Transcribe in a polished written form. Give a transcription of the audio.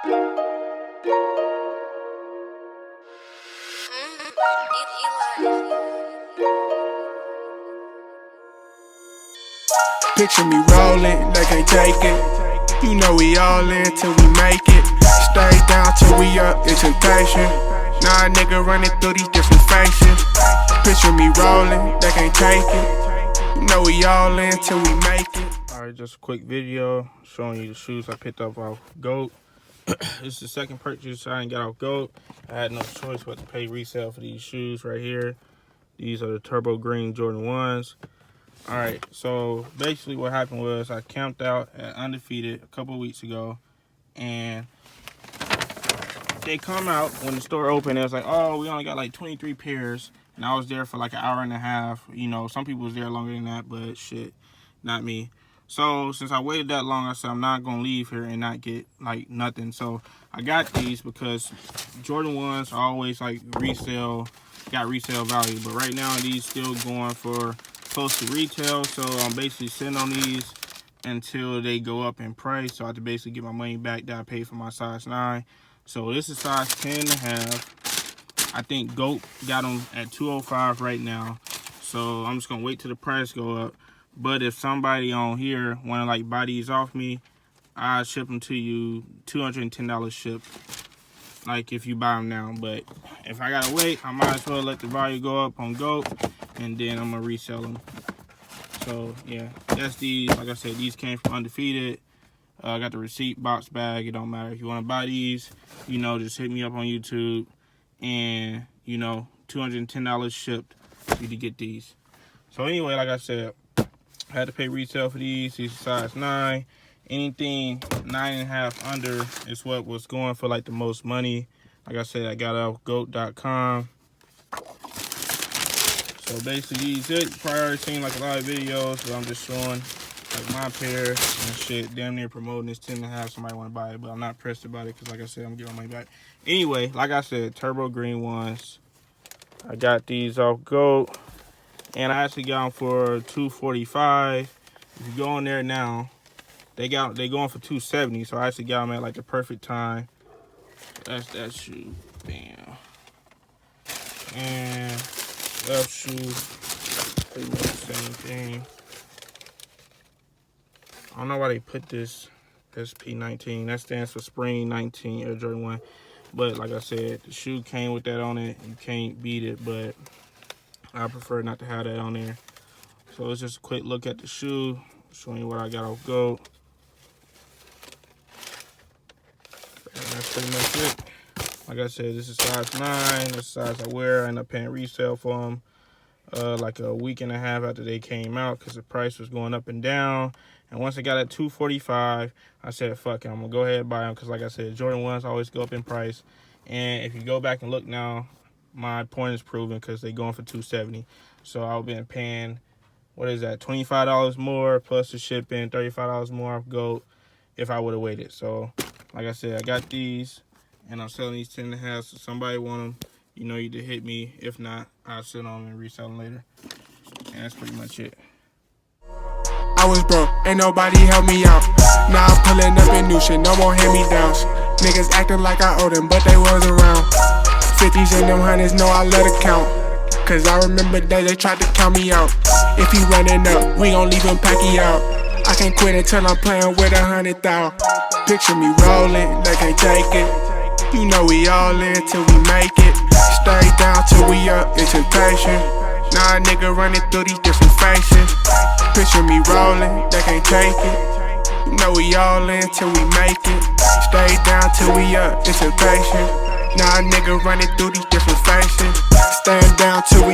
Picture me rolling, they can't take it. You know we all in till we make it. Stay down till we up, it's temptation. Nah, nigga running through these different faces. Picture me rolling, they can't take it. You know we all in till we make it. Alright, just a quick video showing you the shoes I picked up off GOAT. This is the second purchase I ain't got off GOAT. I had no choice but to pay resale for these shoes right here. These are the Turbo Green Jordan 1s. Alright, so basically what happened was I camped out at Undefeated a couple weeks ago, and they come out when the store opened. It was like, oh, we only got like 23 pairs, and I was there for like an hour and a half. You know, some people was there longer than that, but shit, not me. So since I waited that long, I said I'm not gonna leave here and not get like nothing. So I got these because Jordan 1s are always like got resale value, but right now these still going for close to retail. So I'm basically sitting on these until they go up in price, so I have to basically get my money back that I paid for my size 9. So this is size 10.5. I think GOAT got them at $205 right now, so I'm just gonna wait till the price go up. But if somebody on here want to like buy these off me, I'll ship them to you $210 ship, like if you buy them now. But if I gotta wait, I might as well let the value go up on GOAT, and then I'm gonna resell them. So yeah, that's these. Like I said, these came from Undefeated. I got the receipt, box bag. It don't matter. If you want to buy these, you know, just hit me up on YouTube, and you know, $210 shipped for you to get these. So anyway, like I said, I had to pay retail for these. These are size 9. Anything 9.5 under is what was going for like the most money. Like I said, I got it off GOAT.com. So basically, these it. You probably already seen like a lot of videos, but I'm just showing like my pair and shit. Damn near promoting this 10.5. Somebody want to buy it, but I'm not pressed about it because, like I said, I'm getting my money back. Anyway, like I said, Turbo Green 1s. I got these off GOAT, and I actually got them for $245. If you go on there now, they going for $270. So I actually got them at like the perfect time. That's that shoe. Bam. And left shoe, pretty much the same thing. I don't know why they put this SP19. That stands for Spring 19 Air Jordan 1. But like I said, the shoe came with that on it. You can't beat it, but I prefer not to have that on there. So it's just a quick look at the shoe, showing you what I got off GOAT. And that's pretty much it. Like I said, this is size 9. This is the size I wear. I ended up paying resale for them like a week and a half after they came out because the price was going up and down. And once I got at $245, I said, fuck it, I'm going to go ahead and buy them because, like I said, Jordan 1s always go up in price. And if you go back and look now, my point is proven because they're going for $270. So I've been paying, what is that, $25 more plus the shipping, $35 more off GOAT if I would have waited. So, like I said, I got these, and I'm selling these 10.5. So somebody want them, you know, you to hit me. If not, I'll sit on them and resell them later. And that's pretty much it. I was broke, ain't nobody help me out. Now I'm pulling up in new shit, no more hand-me-downs. Niggas acting like I owe them, but they was around. 50s and them hundreds, know I love to count. Cause I remember days they tried to count me out. If he running up, we gon' leave him packy out. I can't quit until I'm playing with 100,000. Picture me rolling, they can't take it. You know we all in till we make it. Stay down till we up, it's temptation. Nah, nigga running through these different faces. Picture me rolling, they can't take it. You know we all in till we make it. Stay down till we up, it's temptation. Nah, nigga running through these different faces. Stand down till we